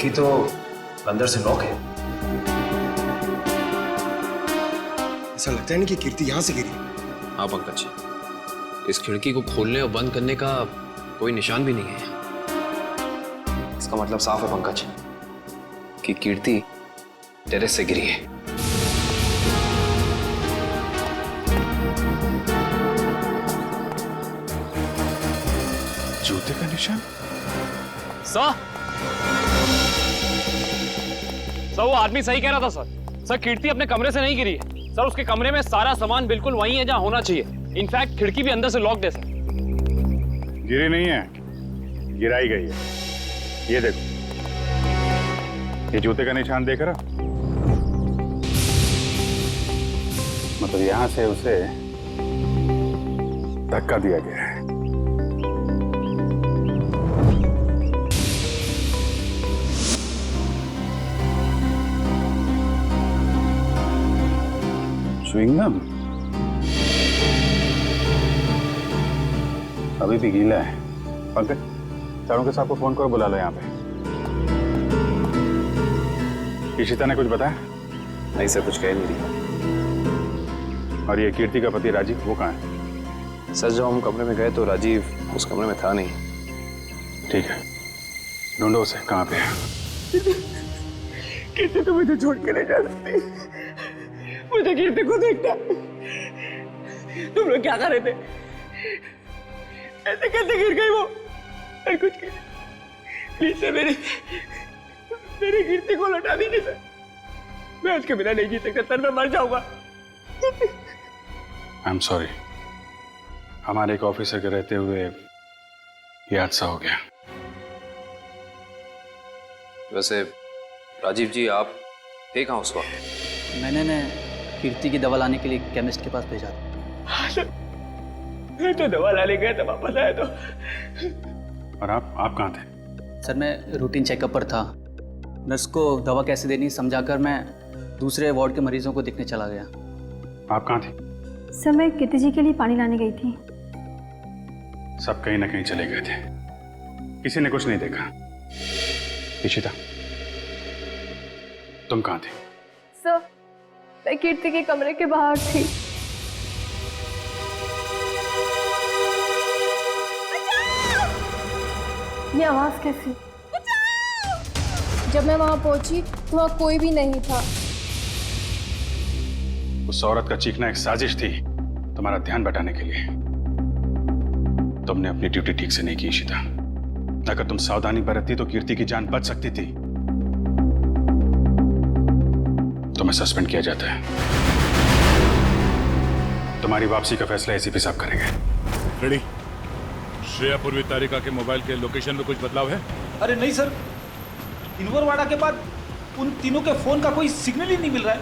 खिड़की तो अंदर से लॉक है। ऐसा लगता है नहीं कि कीर्ति यहाँ से गिरी। हाँ पंकज, इस खिड़की को खोलने और बंद करने का कोई निशान भी नहीं है। इसका मतलब साफ है पंकज कि कीर्ति टेरेस से गिरी है। जूते का निशान? सर वो आदमी सही कह रहा था सर। कीर्ति अपने कमरे से नहीं गिरी है सर। उसके कमरे में सारा सामान बिल्कुल वही है जहां होना चाहिए। इनफैक्ट खिड़की भी अंदर से लॉक्ड है सर। गिरी नहीं है, गिराई गई है। ये देखो, ये जूते का निशान देख रहा? मतलब यहां से उसे धक्का दिया गया है। च्युइंगम अभी भी गीला है। पंकज, चारों के साथ को फोन करो, बुला लो यहाँ पे। इशिता ने कुछ बताया? नहीं सर, कुछ कह नहीं रही। और ये कीर्ति का पति राजीव, वो कहाँ है? सर जब हम कमरे में गए तो राजीव उस कमरे में था नहीं। ठीक है, ढूंढो उसे, कहाँ पे है? कीर्ति तो मुझे छोड़ के नहीं जा सकती। मुझे कीर्ति को देखना। तुम लोग क्या कर रहे थे? ऐसे कैसे गिर गई वो? और कुछ प्लीज सर, मेरी कीर्ति को लौटा दीजिए सर। मैं उसके बिना नहीं जी सकता सर, मैं मर जाऊंगा। आई एम सॉरी, हमारे एक ऑफिसर के रहते हुए ये हादसा हो गया। वैसे राजीव जी, आप थे कहाँ उस वक्त? मैंने कीर्ति की दवा लाने के लिए केमिस्ट के पास भेजा था। हाँ सर, मैं तो दवा लाने गया था, वापस आया तो। और आप कहाँ थे? सर मैं रूटीन चेकअप पर था। नर्स को दवा कैसे देनी समझाकर मैं दूसरे वार्ड के मरीजों को देखने चला गया। आप कहाँ थे? सर मैं कीर्ति जी के लिए पानी लाने गई थी। सब कहीं ना कहीं चले गए थे, किसी ने कुछ नहीं देखा। इशिता, तुम कहाँ थे? सर मैं कीर्ति के कमरे के बाहर थी। ये आवाज कैसी? जब मैं वहां पहुंची तो वहां कोई भी नहीं था। उस औरत का चीखना एक साजिश थी, तुम्हारा ध्यान बटाने के लिए। तुमने अपनी ड्यूटी ठीक से नहीं की इशिता। अगर तुम सावधानी बरतती तो कीर्ति की जान बच सकती थी। तुम्हें सस्पेंड किया जाता है। तुम्हारी वापसी का फैसला एसीपी साहब करेंगे। रेडी? श्रेया पूर्वी तारिका के मोबाइल के लोकेशन में कुछ बदलाव है? अरे नहीं सर, इनवरवाड़ा के बाद उन तीनों के फोन का कोई सिग्नल ही नहीं मिल रहा है।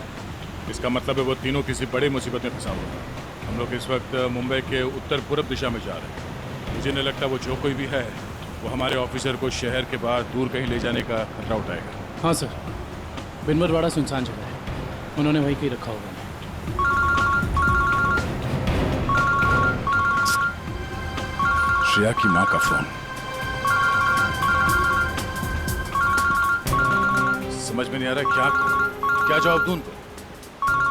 इसका मतलब है वो तीनों किसी बड़ी मुसीबत में फंसा हुआ है। हम लोग इस वक्त मुंबई के उत्तर पूर्व दिशा में जा रहे हैं। मुझे नहीं लगता वो जो कोई भी है वो हमारे ऑफिसर को शहर के बाहर दूर कहीं ले जाने का खतरा उठाएगा। हाँ सर, बिनवरवाड़ा सुनसान जगह है, उन्होंने वहीं कहीं रखा होगा। श्रेया की माँ का फोन। समझ में नहीं आ रहा क्या जवाब दूं उनको।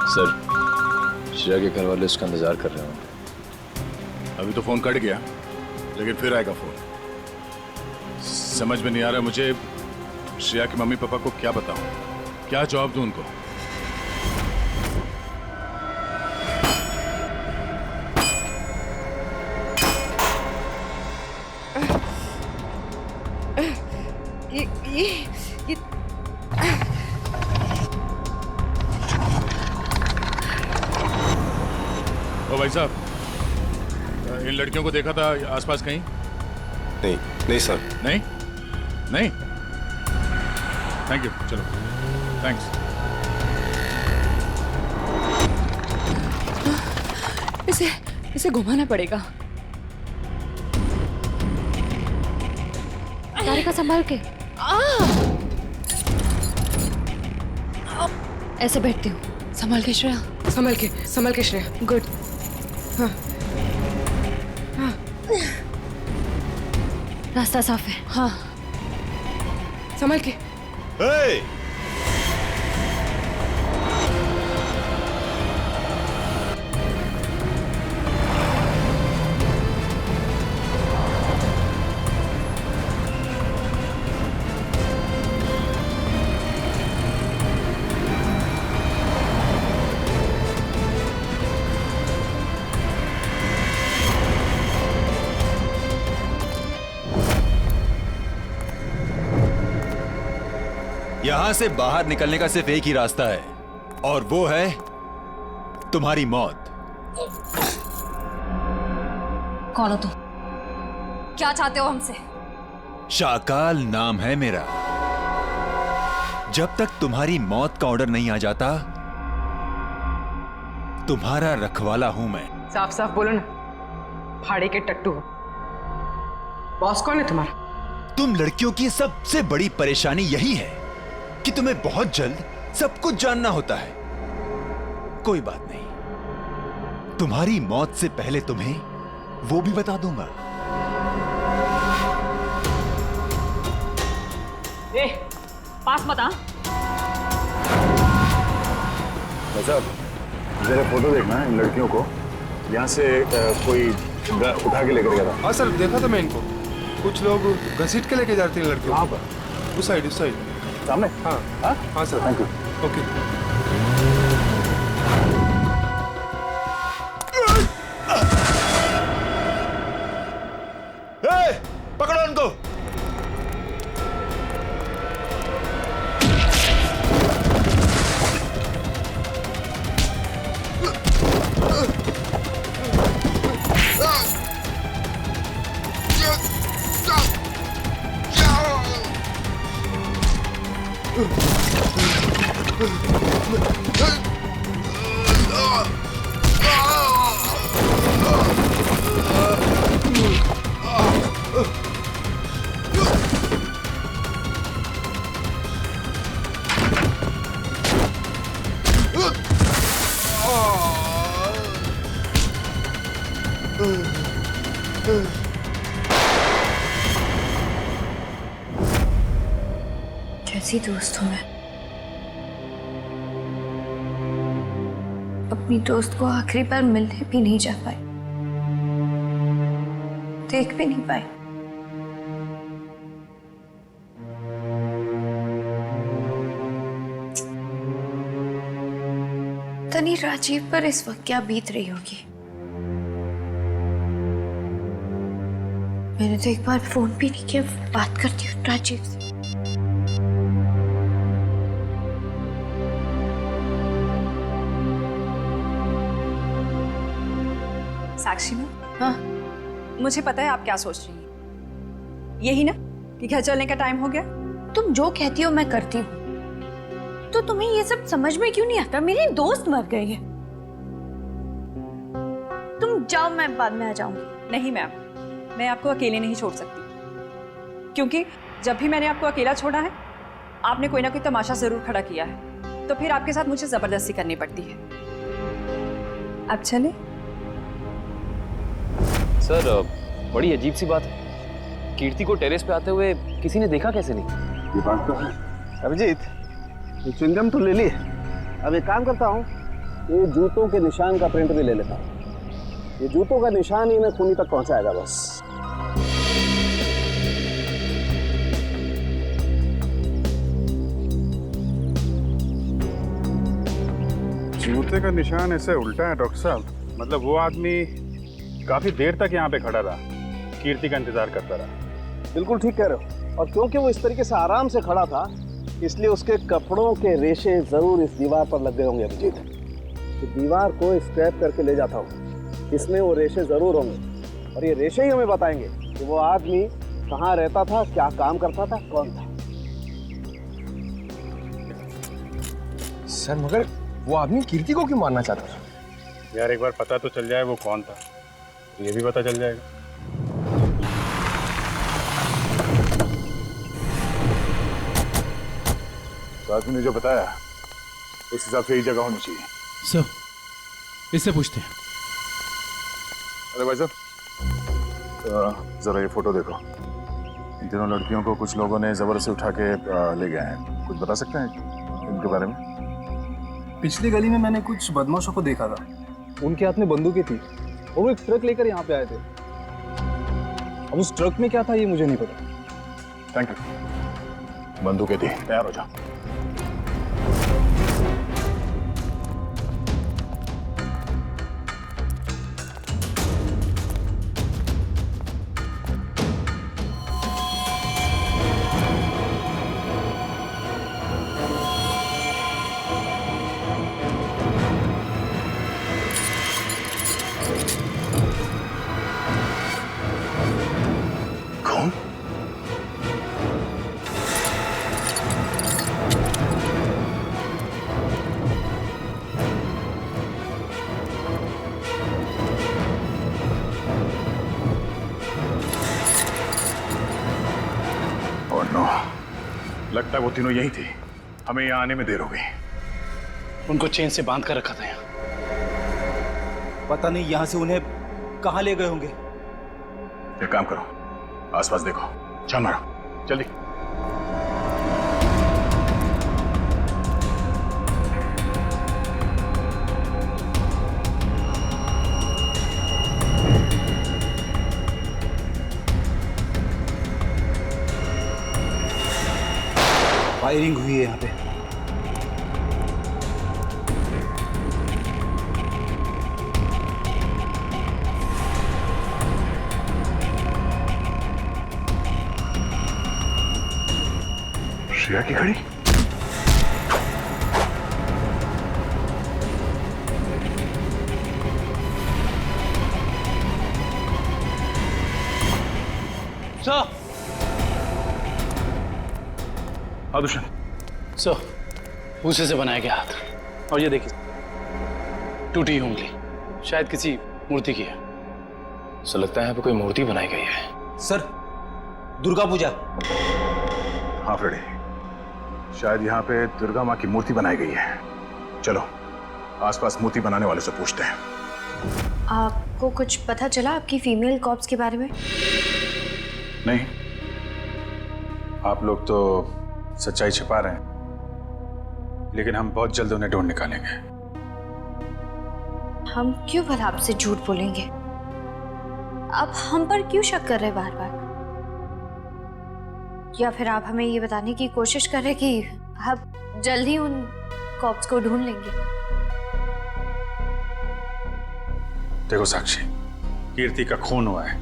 सर श्रेया के घर वाले उसका इंतजार कर रहे होंगे। अभी तो फोन कट गया, लेकिन फिर आएगा फोन। समझ में नहीं आ रहा मुझे श्रेया के मम्मी पापा को क्या बताऊं, क्या जवाब दूं उनको। ये ओ भाई साहब, इन लड़कियों को देखा था आसपास कहीं? नहीं सर। नहीं? थैंक यू, चलो थैंक्स। इसे घुमाना पड़ेगा। तारिका संभाल के। ऐसे बैठती हूँ। संभाल के श्रेया। संभाल के श्रेया। गुड। हाँ। रास्ता साफ है। हाँ। संभाल के। Hey! यहां से बाहर निकलने का सिर्फ एक ही रास्ता है और वो है तुम्हारी मौत। कौन हो तुम? क्या चाहते हो हमसे? शाकाल नाम है मेरा। जब तक तुम्हारी मौत का ऑर्डर नहीं आ जाता तुम्हारा रखवाला हूं मैं। साफ साफ बोलो ना, फाड़े के टट्टू हो। बॉस कौन है तुम्हारा? तुम लड़कियों की सबसे बड़ी परेशानी यही है कि तुम्हें बहुत जल्द सब कुछ जानना होता है। कोई बात नहीं, तुम्हारी मौत से पहले तुम्हें वो भी बता दूंगा। ए, पास मत आ। साहब जरा फोटो देखना इन लड़कियों को। यहाँ से कोई उठा के लेकर गया था। हाँ सर, देखा था मैं इनको। कुछ लोग घसीट के लेके जाते हैं लड़कियों। कहाँ पर? उस साइड सामने। हाँ हाँ सर, थैंक यू। ओके। पकड़ो उनको। कैसी दोस्त हूँ मैं। अपनी दोस्त को आखिरी बार मिलने भी नहीं जा पाई, देख भी नहीं पाई। तनी राजीव पर इस वक्त क्या बीत रही होगी। मैंने तो एक बार फोन भी नहीं किया। बात करती हूँ राजीव से। साक्षी में, हाँ, मुझे पता है आप क्या सोच रही हैं। यही ना कि घर चलने का टाइम हो गया। तुम जो कहती हो मैं करती हूँ, तो तुम्हें ये सब समझ में क्यों नहीं आता? मेरी दोस्त मर गई है। तुम जाओ, मैं बाद में आ जाऊंगी। नहीं मैम, मैं आपको अकेले नहीं छोड़ सकती, क्योंकि जब भी मैंने आपको अकेला छोड़ा है आपने कोई ना कोई तमाशा जरूर खड़ा किया है, तो फिर आपके साथ मुझे जबरदस्ती करनी पड़ती है। अब चले। सर, बड़ी अजीब सी बात है, कीर्ति को टेरेस पे आते हुए किसी ने देखा कैसे नहीं? ये बात तो है। अभिजीत, ये च्युइंगम तो ले ली। अब एक काम करता हूँ, ये जूतों के निशान का प्रिंट भी ले लेता हूँ। ये जूतों का निशान ही मैं खूनी तक पहुंचाएगा बस। जूते का निशान ऐसे उल्टा है डॉक्टर साहब। मतलब वो आदमी काफी देर तक यहाँ पे खड़ा रहा, कीर्ति का इंतजार करता रहा। बिल्कुल ठीक कह रहे हो। और क्योंकि वो इस तरीके से आराम से खड़ा था, इसलिए उसके कपड़ों के रेशे जरूर इस दीवार पर लग गए होंगे अभिजीत। तो दीवार को स्क्रैप करके ले जाता हूँ, इसमें वो रेशे जरूर होंगे। और ये रेशे ही हमें बताएंगे कि वो आदमी कहाँ रहता था, क्या काम करता था, कौन था। सर मगर वो आदमी कीर्ति को क्यों मारना चाहता था? यार एक बार पता तो चल जाए वो कौन था, ये भी पता चल जाएगा। तो आदमी ने जो बताया उस हिसाब से ही जगह होनी चाहिए। सर, इससे पूछते हैं। अरे भाई साहब, जरा ये फोटो देखो। इन तीनों लड़कियों को कुछ लोगों ने जबरदस्ती उठा के ले गए हैं। कुछ बता सकते हैं इनके बारे में? पिछली गली में मैंने कुछ बदमाशों को देखा था, उनके हाथ में बंदूकें थी और वो एक ट्रक लेकर यहाँ पे आए थे। अब उस ट्रक में क्या था ये मुझे नहीं पता। Thank you. बंदूकें थी, तैयार हो जाओ। कौन? ओह नो, लगता है वो तीनों यही थी। हमें यहाँ आने में देर हो गई। उनको चेन से बांध कर रखा था यहाँ। पता नहीं यहाँ से उन्हें कहाँ ले गए होंगे। एक काम करो, आसपास देखो, छान मारो जल्दी। फायरिंग हुई है यहाँ पे। श्रेया की घड़ी? सर, हाँ दुष्यंत। सर, भूसे से बनाया गया हाथ, और ये देखिए टूटी हुई उंगली, शायद किसी मूर्ति की है। सो लगता है यहाँ पे कोई मूर्ति बनाई गई है। सर, दुर्गा पूजा। हाँ फ्रेडी, शायद यहाँ पे दुर्गा माँ की मूर्ति बनाई गई है। चलो आसपास मूर्ति बनाने वाले से पूछते हैं। आपको कुछ पता चला आपकी फीमेल कॉप्स के बारे में? नहीं, आप लोग तो सच्चाई छिपा रहे हैं, लेकिन हम बहुत जल्द उन्हें ढूंढ निकालेंगे। हम क्यों भला आपसे झूठ बोलेंगे? आप हम पर क्यों शक कर रहे बार बार? या फिर आप हमें ये बताने की कोशिश कर रहे कि आप जल्द ही उन कॉप्स को ढूंढ लेंगे? देखो साक्षी, कीर्ति का खून हुआ है।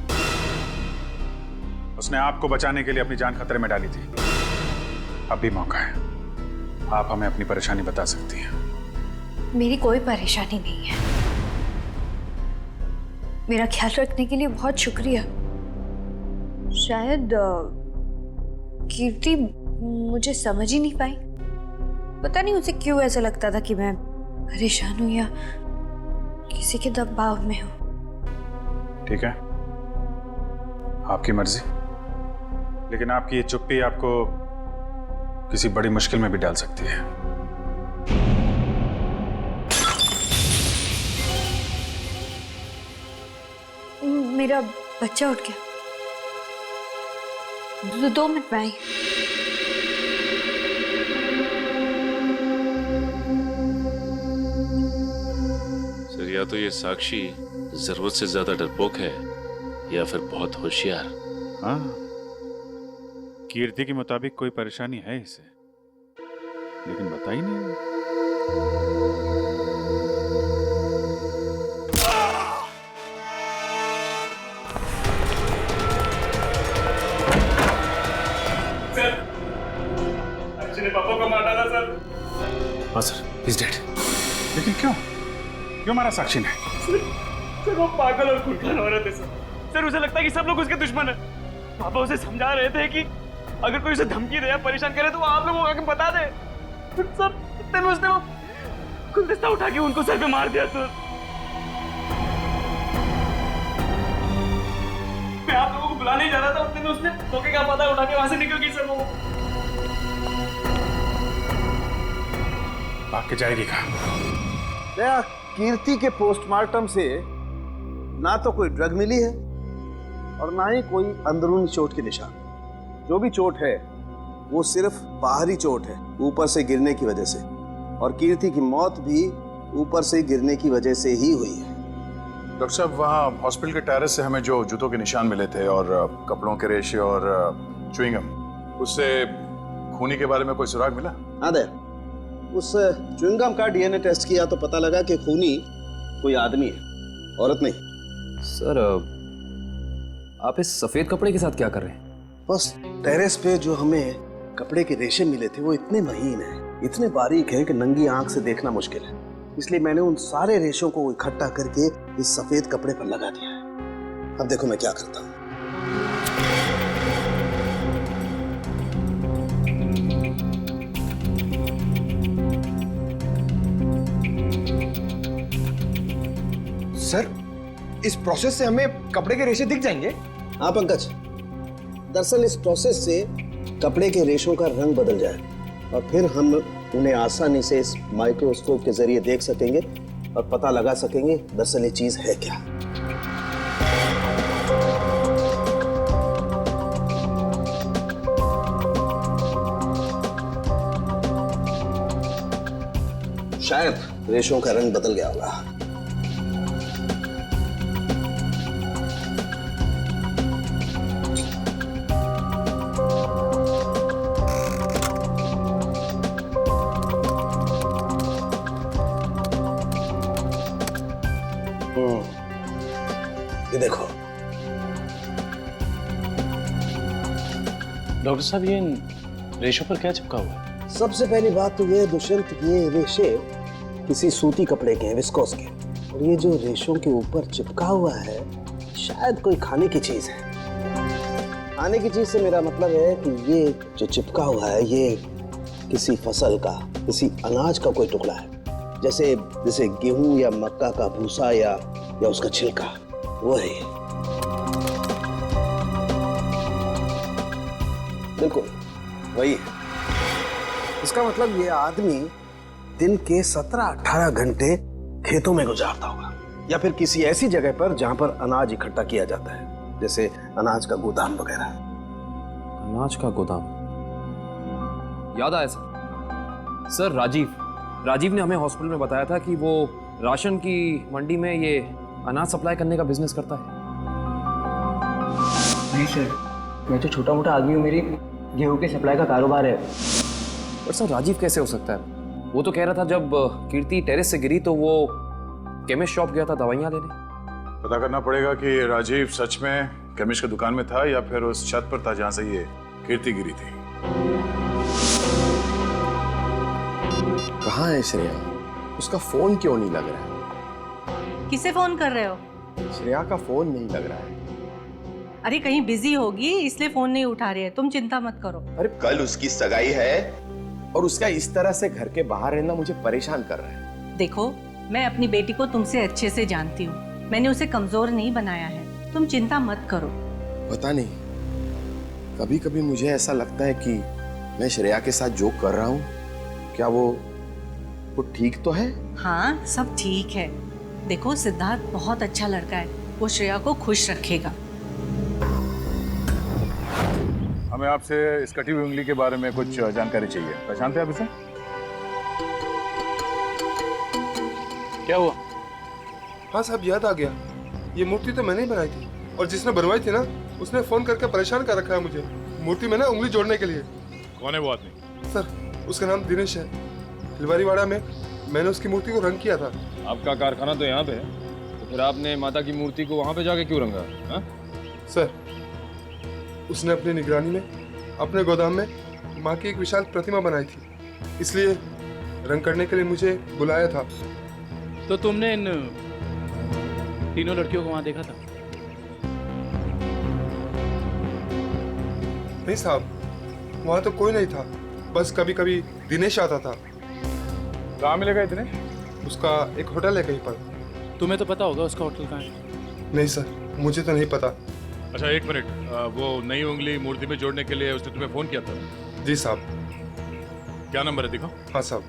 उसने आपको बचाने के लिए अपनी जान खतरे में डाली थी। अब भी मौका है, आप हमें अपनी परेशानी बता सकती हैं। मेरी कोई परेशानी नहीं है। मेरा ख्याल रखने के लिए बहुत शुक्रिया। शायद कीर्ति मुझे समझ ही नहीं पाई। पता नहीं उसे क्यों ऐसा लगता था कि मैं परेशान हूं या किसी के दबाव में हूं। ठीक है, आपकी मर्जी, लेकिन आपकी ये चुप्पी आपको किसी बड़ी मुश्किल में भी डाल सकती है। मेरा बच्चा उठ गया। 2 मिनट में आई। सर, या तो ये साक्षी जरूरत से ज्यादा डरपोक है या फिर बहुत होशियार। हाँ, कीर्ति के मुताबिक कोई परेशानी है इसे, लेकिन बता ही नहीं। ने पापा को मार डाला सर। हाँ सर, he's dead। लेकिन क्यों? क्यों मारा साक्षी ने? सर वो पागल और खुलखान औरत है सर। सर उसे लगता है कि सब लोग उसके दुश्मन है। पापा उसे समझा रहे थे कि अगर कोई उसे धमकी दे या परेशान करे तो वो आप लोगों को आके बता दे। सर इतने में उसने वो गुलदस्ता उठा के उनको सर पे मार दिया सर। मैं आप लोगों को बुलाने ही जा रहा था, उतने में उसने धोखे का पता उठा के वहां से निकल गई सर। वो भाग के जाएगी कहाँ? कीर्ति के पोस्टमार्टम से ना तो कोई ड्रग मिली है और ना ही कोई अंदरूनी चोट के निशान। जो भी चोट है वो सिर्फ बाहरी चोट है, ऊपर से गिरने की वजह से, और कीर्ति की मौत भी ऊपर से गिरने की वजह से ही हुई है। डॉक्टर साहब, वहाँ हॉस्पिटल के टेरेस से हमें जो जूतों के निशान मिले थे और कपड़ों के रेशे और च्युइंगम, उससे खूनी के बारे में कोई सुराग मिला? हाँ दे, उस च्युइंगम का डीएनए टेस्ट किया तो पता लगा कि खूनी कोई आदमी है, औरत नहीं। सर आप इस सफेद कपड़े के साथ क्या कर रहे हैं? बस टेरेस पे जो हमें कपड़े के रेशे मिले थे वो इतने महीन हैं, इतने बारीक हैं कि नंगी आंख से देखना मुश्किल है। इसलिए मैंने उन सारे रेशों को इकट्ठा करके इस सफेद कपड़े पर लगा दिया है। अब देखो मैं क्या करता हूँ। सर, इस प्रोसेस से हमें कपड़े के रेशे दिख जाएंगे? हाँ पंकज, दरअसल इस प्रोसेस से कपड़े के रेशों का रंग बदल जाए और फिर हम उन्हें आसानी से इस माइक्रोस्कोप के जरिए देख सकेंगे और पता लगा सकेंगे दरअसल ये चीज है क्या। शायद रेशों का रंग बदल गया होगा। ये देखो डॉक्टर साहब, ये इन रेशों पर क्या चिपका हुआ है? सबसे पहली बात तो ये दुष्यंत, ये रेशे किसी सूती कपड़े के हैं, विस्कोस के, और ये जो रेशों के ऊपर चिपका हुआ है शायद कोई खाने की चीज है। खाने की चीज से मेरा मतलब है कि ये जो चिपका हुआ है ये किसी फसल का, किसी अनाज का कोई टुकड़ा है, जैसे गेहूं या मक्का का भूसा या उसका छिलका, वो है ये। बिल्कुल वही है। इसका मतलब ये आदमी दिन के 17-18 घंटे खेतों में गुजारता होगा, या फिर किसी ऐसी जगह पर जहां पर अनाज इकट्ठा किया जाता है, जैसे अनाज का गोदाम वगैरह। अनाज का गोदाम, याद आया सर, राजीव ने हमें हॉस्पिटल में बताया था कि वो राशन की मंडी में ये अनाज सप्लाई करने का बिजनेस करता है। नहीं सर, मैं तो छोटा मोटा आदमी हूँ, मेरी गेहूं के सप्लाई का कारोबार है। पर सर राजीव कैसे हो सकता है? वो तो कह रहा था जब कीर्ति टेरेस से गिरी तो वो केमिस्ट शॉप गया था दवाइयाँ लेने। पता करना पड़ेगा कि राजीव सच में केमिस्ट की दुकान में था या फिर उस छत पर था जहां से ये कीर्ति गिरी थी। कहाँ है श्रेया? उसका फोन क्यों नहीं लग रहा है? किसे फोन कर रहे हो? श्रेया का फोन नहीं लग रहा है। अरे कहीं बिजी होगी इसलिए फोन नहीं उठा रही है, तुम चिंता मत करो। अरे कल उसकी सगाई है और उसका इस तरह से घर के बाहर रहना मुझे परेशान कर रहा है। देखो, मैं अपनी बेटी को तुमसे अच्छे से जानती हूँ, मैंने उसे कमजोर नहीं बनाया है, तुम चिंता मत करो। पता नहीं, कभी कभी मुझे ऐसा लगता है कि मैं श्रेया के साथ जो कर रहा हूँ, क्या वो ठीक तो है? हाँ, सब ठीक है। देखो, सिद्धार्थ बहुत अच्छा लड़का है, वो श्रेया को खुश रखेगा। हमें आपसे इस कटी हुई उंगली के बारे में कुछ जानकारी चाहिए। पहचानते हैं आप इसे? क्या हुआ? हाँ साहब, याद आ गया। ये मूर्ति तो मैंने ही बनाई थी, और जिसने बनवाई थी ना उसने फोन करके परेशान कर रखा है मुझे मूर्ति में ना उंगली जोड़ने के लिए। कौन है वो आदमी? सर, उसका नाम दिनेश है। फुलवारीवाड़ा में मैंने उसकी मूर्ति को रंग किया था। आपका कारखाना तो यहाँ पे है, तो फिर आपने माता की मूर्ति को वहाँ पे जाके क्यों रंगा? हा? सर, उसने अपनी निगरानी में अपने गोदाम में माँ की एक विशाल प्रतिमा बनाई थी, इसलिए रंग करने के लिए मुझे बुलाया था। तो तुमने इन तीनों लड़कियों को वहाँ देखा था? नहीं साहब, वहाँ तो कोई नहीं था, बस कभी कभी दिनेश आता था। कहाँ मिलेगा दिनेश? उसका एक होटल है कहीं पर। तुम्हें तो पता होगा उसका होटल कहाँ है? नहीं सर, मुझे तो नहीं पता। अच्छा एक मिनट, वो नई उंगली मूर्ति में जोड़ने के लिए उसने तुम्हें फोन किया था? जी साहब। क्या नंबर है दिखाओ। हाँ साहब।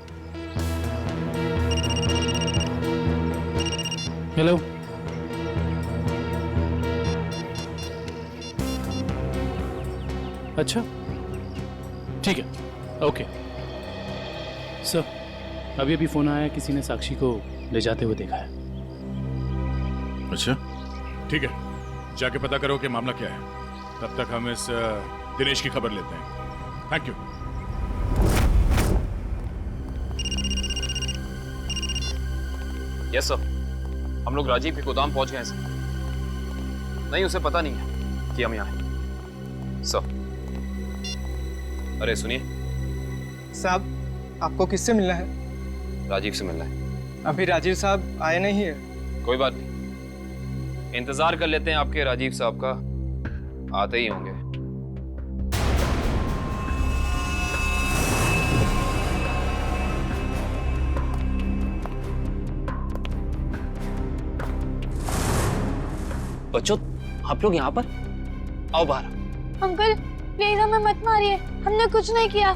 हेलो, अच्छा ठीक है, ओके सर। अभी अभी फोन आया, किसी ने साक्षी को ले जाते हुए देखा है। अच्छा ठीक है, जाके पता करो कि मामला क्या है। तब तक हम इस दिनेश की खबर लेते हैं। Thank you. यस सर, हम लोग राजीव के गोदाम पहुंच गए हैं सर। नहीं, उसे पता नहीं है कि हम यहाँ हैं सर। अरे सुनिए साहब, आपको किससे मिलना है? राजीव से मिलना है। अभी राजीव साहब आए नहीं है। कोई बात नहीं, इंतजार कर लेते हैं आपके राजीव साहब का, आते ही होंगे। बच्चों, आप लोग यहाँ पर आओ बाहर। अंकल प्लीज हमें मत मारिए, हमने कुछ नहीं किया।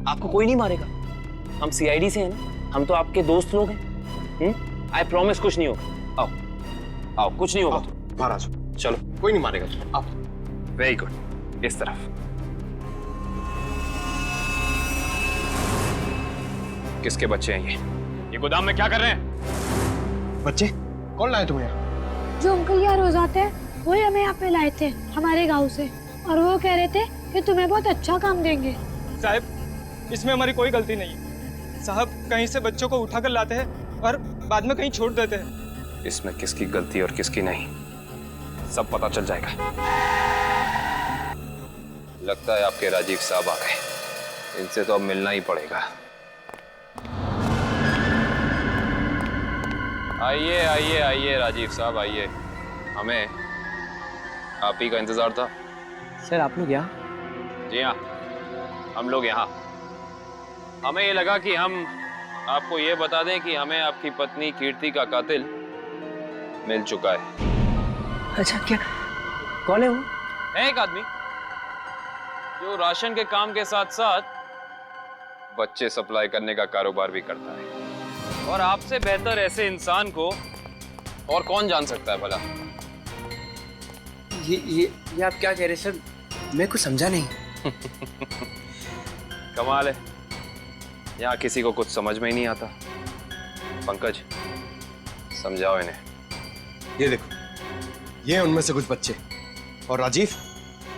आपको कोई नहीं मारेगा, हम सीआईडी से हैं ना, हम तो आपके दोस्त लोग हैं। आई प्रॉमिस कुछ नहीं होगा। आओ आओ, कुछ नहीं होगा। बाहर आ जाओ, चलो, कोई नहीं मारेगा। आओ, वेरी गुड, इस तरफ। किसके बच्चे हैं ये गोदाम में क्या कर रहे हैं? बच्चे कौन लाए तुम्हें? जो अंकल यहाँ रोज आते हैं वही हमें यहाँ पे लाए थे हमारे गांव से, और वो कह रहे थे कि तुम्हें बहुत अच्छा काम देंगे। साहब, इसमें हमारी कोई गलती नहीं है। साहब कहीं से बच्चों को उठाकर लाते हैं और बाद में कहीं छोड़ देते हैं। इसमें किसकी गलती और किसकी नहीं, सब पता चल जाएगा। लगता है आपके राजीव साहब आ गए, इनसे तो अब मिलना ही पड़ेगा। आइए आइए आइए राजीव साहब, आइए। हमें आप ही का इंतजार था। सर आप लोग यहाँ? जी हाँ, हम लोग यहाँ। हमें ये लगा कि हम आपको ये बता दें कि हमें आपकी पत्नी कीर्ति का कातिल मिल चुका है। अच्छा, क्या कौन है वो? है एक आदमी जो राशन के काम के साथ साथ बच्चे सप्लाई करने का कारोबार भी करता है, और आपसे बेहतर ऐसे इंसान को और कौन जान सकता है भला? ये आप क्या कह रहे हैं सर? मैं कुछ समझा नहीं। कमाल है, यहाँ किसी को कुछ समझ में ही नहीं आता। पंकज, समझाओ इन्हें। ये देखो, ये उनमें से कुछ बच्चे। और राजीव,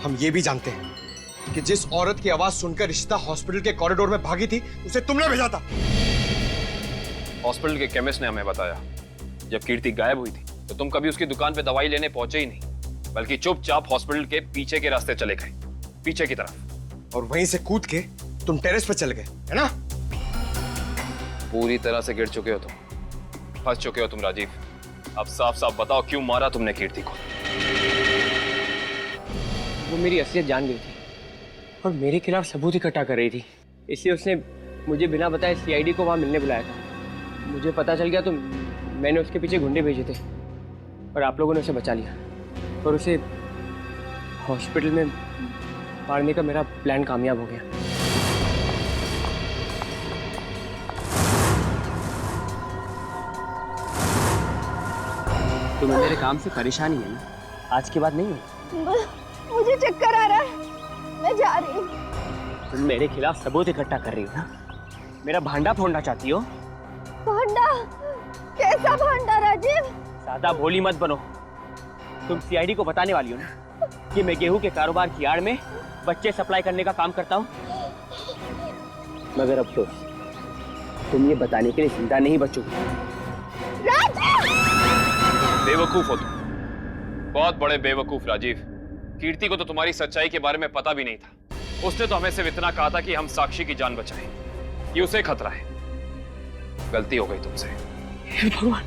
हम ये भी जानते हैं कि जिस औरत की आवाज सुनकर रिश्ता हॉस्पिटल के कॉरिडोर में भागी थी, उसे तुमने भेजा था। हॉस्पिटल के केमिस्ट ने हमें बताया, जब कीर्ति गायब हुई थी तो तुम कभी उसकी दुकान पे दवाई लेने पहुंचे ही नहीं, बल्कि चुपचाप हॉस्पिटल के पीछे के रास्ते चले गए, पीछे की तरफ। और वहीं से कूद के तुम टेरेस पे चले गए, है ना? पूरी तरह से गिर चुके हो तुम, फंस चुके हो तुम राजीव। अब साफ साफ बताओ, क्यों मारा तुमने कीर्ति को? वो मेरी असलियत जान गई थी और मेरे खिलाफ सबूत इकट्ठा कर रही थी, इसलिए उसने मुझे बिना बताए सीआईडी को वहाँ मिलने बुलाया था। मुझे पता चल गया तो मैंने उसके पीछे गुंडे भेजे थे और आप लोगों ने उसे बचा लिया, और उसे हॉस्पिटल में मारने का मेरा प्लान कामयाब हो गया। तुम्हें मेरे काम से परेशानी है ना? आज की बात नहीं है। मुझे चक्कर आ रहा है, मैं जा रही हूँ। तुम मेरे खिलाफ सबूत इकट्ठा कर रही हो ना? मेरा भांडा फोड़ना चाहती हो? भांडा? कैसा भांडा राजीव? ज्यादा भोली मत बनो। तुम सीआईडी को बताने वाली हो ना कि मैं गेहूं के कारोबार की आड़ में बच्चे सप्लाई करने का काम करता हूँ? मगर अफसोस, तुम ये बताने के लिए जिंदा नहीं बचोगे। बेवकूफ हो तुम, बहुत बड़े बेवकूफ राजीव। कीर्ति को तो तुम्हारी सच्चाई के बारे में पता भी नहीं था। उसने तो हमें सिर्फ इतना कहा था कि हम साक्षी की जान बचाएं, ये उसे खतरा है। गलती हो गई तुमसे। भगवान,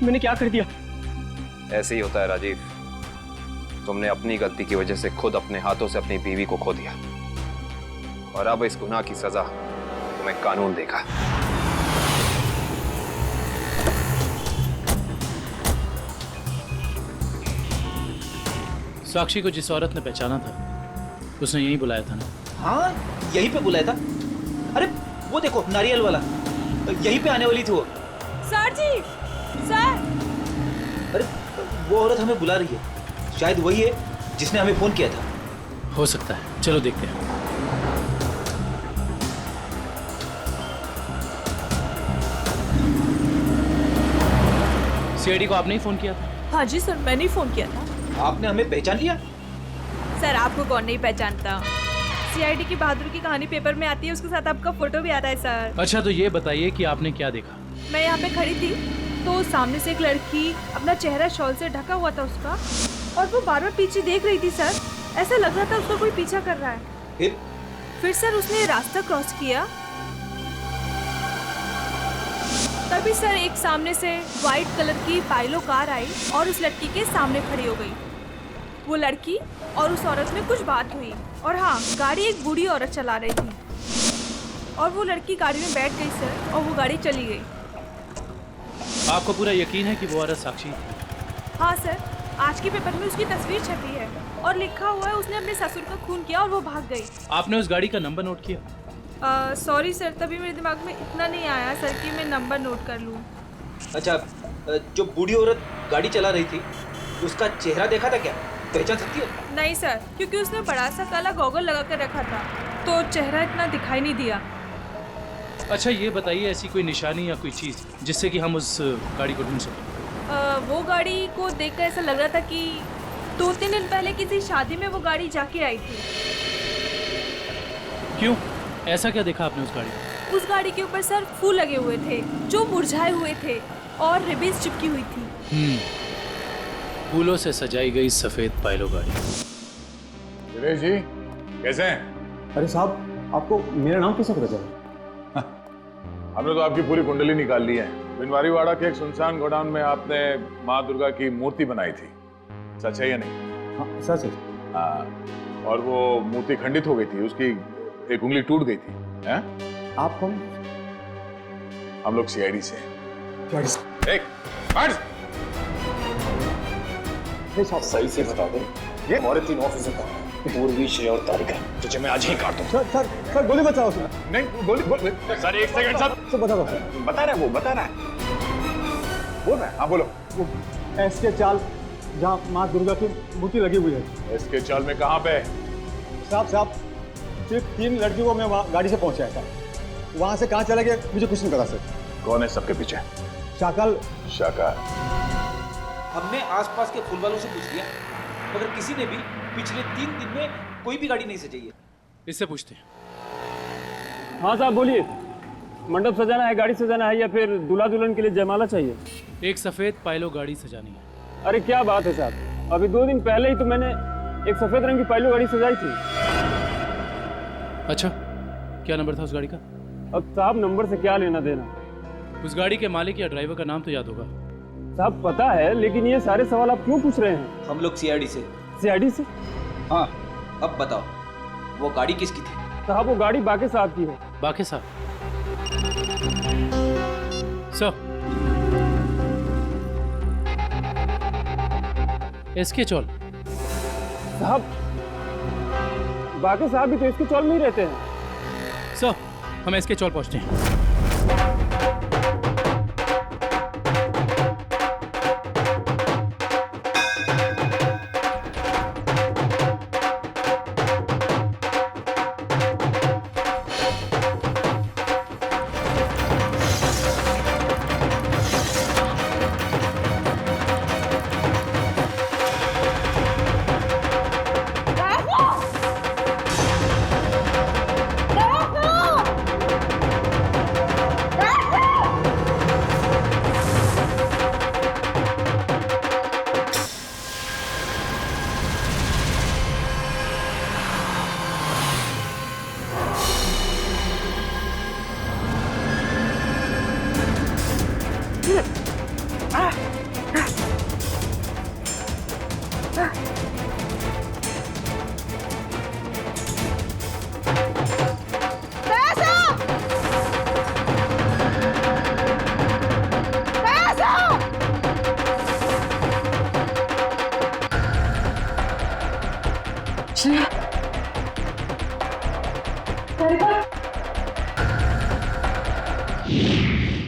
मैंने क्या कर दिया? ऐसे ही होता है राजीव, तुमने अपनी गलती की वजह से खुद अपने हाथों से अपनी बीवी को खो दिया, और अब इस गुनाह की सजा तुम्हें कानून देगा। साक्षी को जिस औरत ने पहचाना था उसने यहीं बुलाया था ना? हाँ, यहीं पे बुलाया था। अरे वो देखो, नारियल वाला, यहीं पे आने वाली थी वो। सर जी, सर। अरे वो औरत हमें बुला रही है, शायद वही है जिसने हमें फोन किया था। हो सकता है, चलो देखते हैं। सीआईडी को आपने ही फोन किया था? हाँ जी सर, मैंने ही फोन किया था। आपने हमें पहचान लिया? सर आपको कौन नहीं पहचानता? सीआईडी की बहादुर की कहानी पेपर में आती है, उसके साथ आपका फोटो भी आता है सर। अच्छा, तो ये बताइए कि आपने क्या देखा? मैं यहाँ पे खड़ी थी तो सामने से एक लड़की, अपना चेहरा शॉल से ढका हुआ था उसका, और वो बार बार पीछे देख रही थी सर। ऐसा लग रहा था उसको कोई पीछा कर रहा है। फिर सर उसने रास्ता क्रॉस किया, तभी सर एक सामने से व्हाइट कलर की पाइलो कार आई और उस लड़की के सामने खड़ी हो गई। वो लड़की और उस औरत में कुछ बात हुई, और हाँ, गाड़ी एक बूढ़ी औरत चला रही थी, और वो लड़की गाड़ी में बैठ गई सर, और वो गाड़ी चली गई। आपको पूरा यकीन है कि वो औरत साक्षी? हाँ सर, आज के पेपर में उसकी तस्वीर छपी है और लिखा हुआ है उसने अपने ससुर का खून किया और वो भाग गई। आपने उस गाड़ी का नंबर नोट किया? सॉरी सर, तभी मेरे दिमाग में इतना नहीं आया सर कि मैं नंबर नोट कर लूँ। अच्छा, जो बूढ़ी औरत गाड़ी चला रही थी, उसका चेहरा देखा था क्या? पहचान सकती हो? नहीं सर, क्योंकि उसने बड़ा सा काला गॉगल लगा कर रखा था, तो चेहरा इतना दिखाई नहीं दिया। अच्छा, ये बताइए ऐसी कोई निशानी या कोई चीज़ जिससे कि हम उस गाड़ी को ढूंढ सकें? वो गाड़ी को देखकर ऐसा लग रहा था कि 2-3 दिन पहले किसी शादी में वो गाड़ी जाके आई थी। क्यों? ऐसा क्या देखा आपने उस गाड़ी में? उस गाड़ी के ऊपर सर फूल लगे हुए थे जो मुरझाए हुए थे और रिबन्स चिपकी हुई थी। फूलों से सजाई गई सफेद पाइलो गाड़ी। दिनेश जी, कैसे हैं? अरे साहब, आपको मेरा नाम कैसे पता चला? हमने तो आपकी पूरी कुंडली निकाल ली है। बिनवारीवाड़ा के एक सुनसान गोडाउन में आपने माँ दुर्गा की मूर्ति बनाई थी, सच है या नहीं? हाँ, सच है। हाँ, और वो मूर्ति खंडित हो गई थी, उसकी एक उंगली टूट गई थी। हैं? आप कौन? हम लोग सीआईडी से हैं। सही से बता दो, ये हमारे 3 ऑफिसर कहाँ हैं? पूर्वी, श्रेय और तारिका। तुझे मैं आज ही काट दूं। सर गोली बचाओ उसने। नहीं, गोली सर, एक सेकंड सर। बता रहा है वो, बता रहा है। बोल रहा है, हाँ बोलो। वो एसके चाल जहाँ माँ दुर्गा की मूर्ति लगी हुई है। एसके चाल में कहाँ पे? साहब, सिर्फ 3 लड़कियों को मैं वहाँ गाड़ी से पहुँचाया था। वहाँ से कहाँ चला गया मुझे कुछ नहीं पता सर। कौन है सबके पीछे? शाकाल। हमने आसपास के फूल वालों से पूछ लिया, मगर किसी ने भी पिछले 3 दिन में कोई भी गाड़ी नहीं सजाई है। इससे पूछते हैं। हाँ साहब बोलिए, मंडप सजाना है, गाड़ी सजाना है, या फिर दूल्हा दुल्हन के लिए जयमाला चाहिए? एक सफेद पाइलो गाड़ी सजानी है। अरे क्या बात है साहब, अभी 2 दिन पहले ही तो मैंने एक सफेद रंग की पाइलो गाड़ी सजाई थी। अच्छा, क्या नंबर था उस गाड़ी का? अब साहब नंबर से क्या लेना देना? उस गाड़ी के मालिक या ड्राइवर का नाम तो याद होगा? साहब पता है, लेकिन ये सारे सवाल आप क्यों पूछ रहे हैं? हम लोग सीआईडी से। सीआईडी से? हाँ, अब बताओ वो गाड़ी किसकी थी? साहब वो गाड़ी बाके साहब की है। बाके साहब? सर, इसके चौल? साहब बाके साहब भी तो इसके चौल में ही रहते हैं। सर, हम इसके चौल पहुंचते हैं।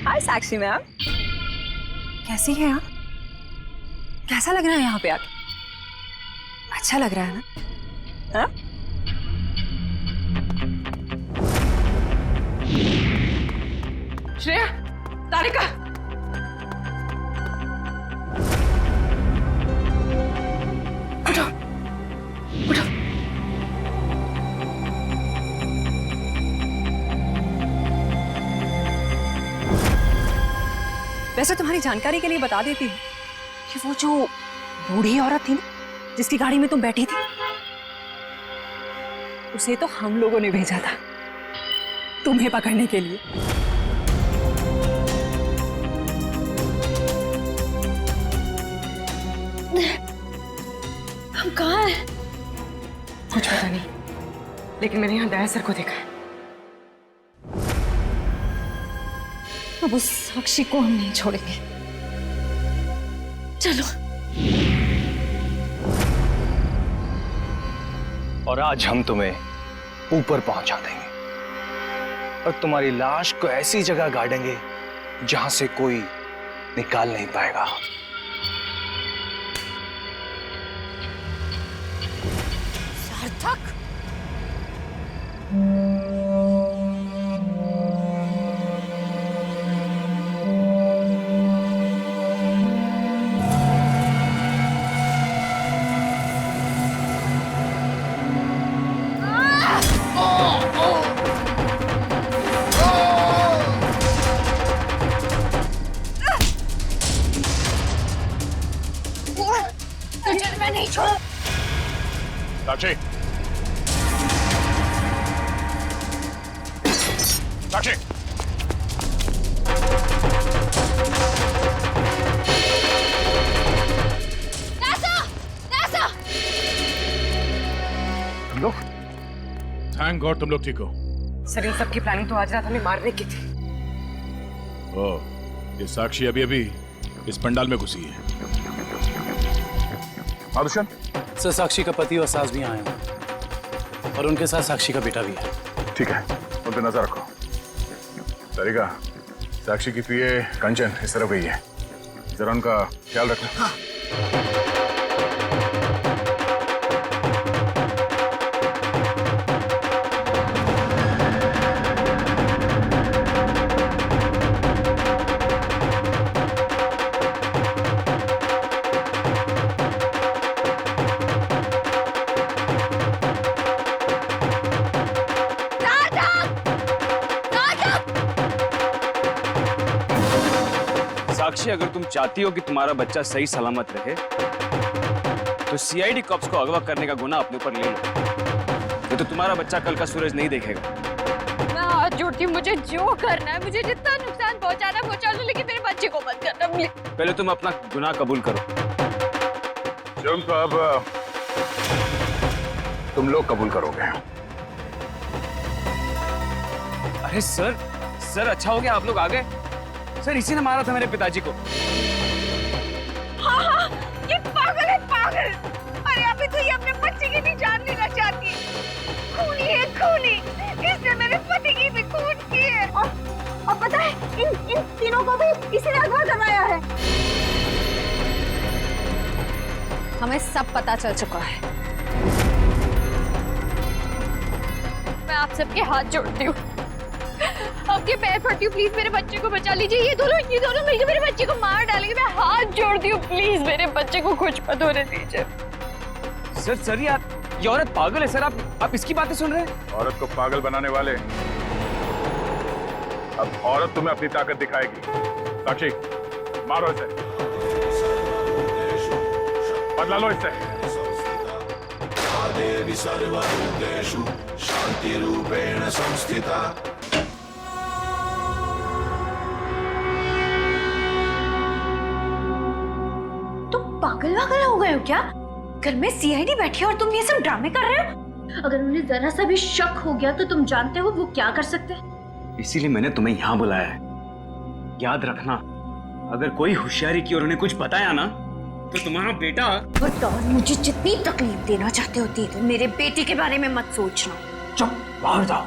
हाय साक्षी मैम, कैसी है आप? कैसा लग रहा है यहाँ पे आके? अच्छा लग रहा है ना? हाँ? श्रेया, तारिका, उठो, उठो। वैसे तुम्हारी जानकारी के लिए बता देती हूँ कि वो जो बूढ़ी औरत थी ना, जिसकी गाड़ी में तुम बैठी थी, उसे तो हम लोगों ने भेजा था तुम्हें पकड़ने के लिए। हम कहाँ हैं? कुछ पता नहीं, लेकिन मैंने यहाँ दया सर को देखा है। अब उस साक्षी को हम नहीं छोड़ेंगे। चलो। और आज हम तुम्हें ऊपर पहुंचा देंगे और तुम्हारी लाश को ऐसी जगह गाड़ेंगे जहां से कोई निकाल नहीं पाएगा। सार्थक, तुझे मैं नहीं छोड़। साक्षी, साक्षी, तुम लोग? थैंक गॉड तुम लोग ठीक हो। सर, इन सब की प्लानिंग तो आज रात हमें मारने की थी। ओह, ये साक्षी अभी अभी इस पंडाल में घुसी है। आदुशन? सर, साक्षी का पति और सास भी आए हैं और उनके साथ साक्षी का बेटा भी है। ठीक है, उन पे नजर रखो। तारिका, साक्षी की पीए कंचन इस तरफ गई है, जरा उनका ख्याल रखना। हाँ। साक्षी, अगर तुम चाहती हो कि तुम्हारा बच्चा सही सलामत रहे तो सीआईडी कॉप्स को अगवा करने का गुनाह अपने ऊपर ले लो, नहीं तो तुम्हारा बच्चा कल का सूरज नहीं देखेगा। मैं हाथ जोड़ती हूँ, मुझे जो करना है, मुझे जितना नुकसान पहुंचाना पहुंचा लो, लेकिन मेरे बच्चे को मत करना प्लीज। पहले तुम अपना गुनाह कबूल करो। जुर्म तो अब तुम लोग कबूल करोगे। अरे सर, अच्छा हो गया आप लोग आ गए। सर, इसी ने मारा था मेरे पिताजी को। हाँ, ये पागल है, पागल। अरे अभी तो ये अपने बच्चे की भी जान लेना चाहती है। खूनी है, खूनी। इसने मेरे पति की भी खून की है। और पता है, इन तीनों को भी इसी ने अगवा करवाया है। हमें सब पता चल चुका है। मैं आप सबके हाथ जोड़ती हूँ, आपके पैर पड़ती हूँ, प्लीज मेरे बच्चे को बचा लीजिए। ये दोनों मिलकर मेरे बच्चे को मार डालेंगे। मैं हाथ जोड़ती हूँ, प्लीज मेरे बच्चे को कुछ मत होने दीजिए। सर यार, ये औरत पागल है सर। आप इसकी बातें सुन रहे हैं? औरत को पागल बनाने वाले, अब औरत तुम्हें अपनी ताकत दिखाएगी। साक्षी, मारो इसे, बदला लो इससे। देवी सर्वभूतेषु शांति रूपेण संस्थिता। पागल वागल हो गए हो क्या? घर में सीआईडी बैठी है और तुम ये सब ड्रामे कर रहे हो? अगर उन्हें जरा सा भी शक हो गया तो तुम जानते हो वो क्या कर सकते हैं। इसीलिए मैंने तुम्हें यहाँ बुलाया है। याद रखना, अगर कोई होशियारी की और उन्हें कुछ बताया ना तो तुम्हारा बेटा। और मुझे जितनी तकलीफ देना चाहते होती है तो मेरे बेटे के बारे में मत सोचना। चुप, बाहर जाओ,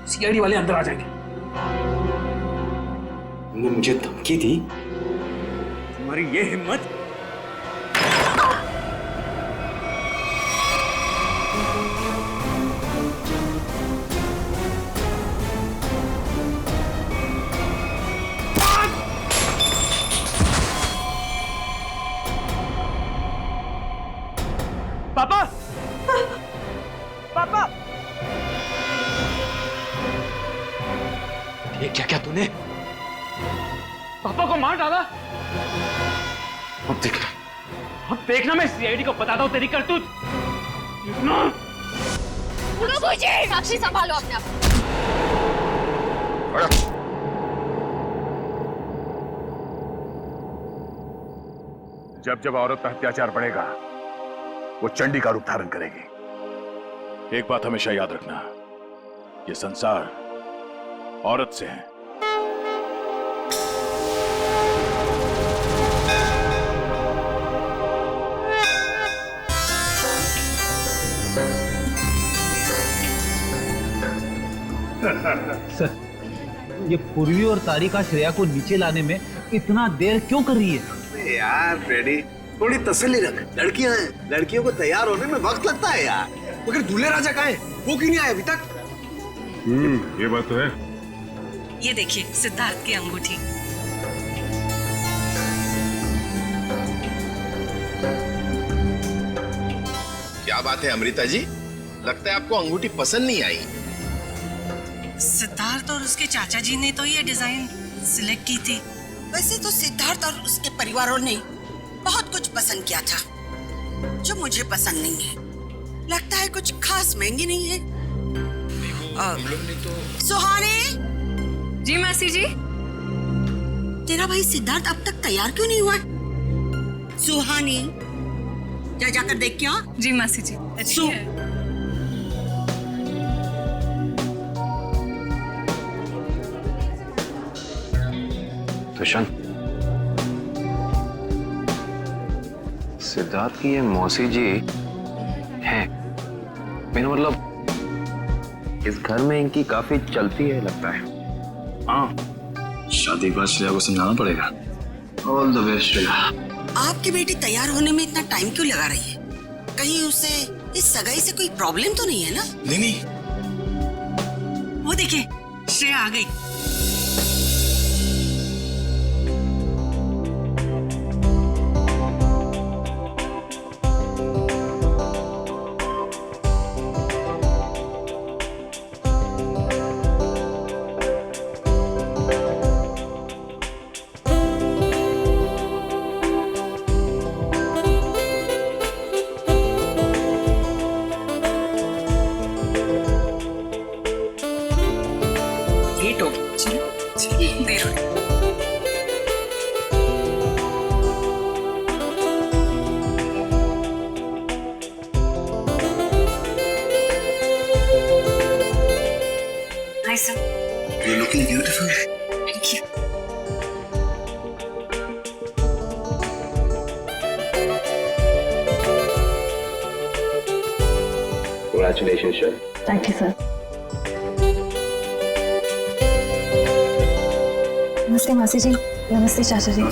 सीआईडी वाले अंदर आ जाएंगे। तुमने मुझे धमकी दी, तुम्हारी ये हिम्मत। क्या क्या तूने? पापा को मार डाला। अब देख, अब देखना मैं सीआईडी को बताता हूँ तेरी करतूत। साक्षी संभालो अपने आप। जब जब औरत पर अत्याचार बढ़ेगा वो चंडी का रूप धारण करेगी। एक बात हमेशा याद रखना, ये संसार औरत से है। सर, ये पूर्वी और तारिका श्रेया को नीचे लाने में इतना देर क्यों कर रही है? यार फ्रेडी, थोड़ी तसल्ली रख। लड़कियां हैं, लड़कियों को तैयार होने में वक्त लगता है यार। मगर दूल्हे राजा कहाँ है? वो क्यों नहीं आया अभी तक? ये बात तो है। ये देखिए सिद्धार्थ की अंगूठी। क्या बात है अमृता जी, लगता है आपको अंगूठी पसंद नहीं आई। सिद्धार्थ और उसके चाचा जी ने तो ये डिजाइन सिलेक्ट की थी। वैसे तो सिद्धार्थ और उसके परिवारों ने बहुत कुछ पसंद किया था जो मुझे पसंद नहीं है। लगता है कुछ खास महंगी नहीं है। हम लोग ने तो सुहानी। जी मासी जी। तेरा भाई सिद्धार्थ अब तक तैयार क्यों नहीं हुआ? सुहानी, जा जाकर देख क्या? जी मासी जी। तुषार, सिद्धार्थ की ये मौसी जी हैं। मेरा मतलब इस घर में इनकी काफी चलती है लगता है। हाँ, शादी के बाद श्रेया को समझाना पड़ेगा। All the best Shreya. आपकी बेटी तैयार होने में इतना टाइम क्यों लगा रही है? कहीं उसे इस सगाई से कोई प्रॉब्लम तो नहीं है ना? नहीं। वो देखिए श्रेया आ गई। You're looking beautiful. Thank you. Congratulations, sir. Thank you sir. नमस्ते मासी जी। नमस्ते चाचा जी।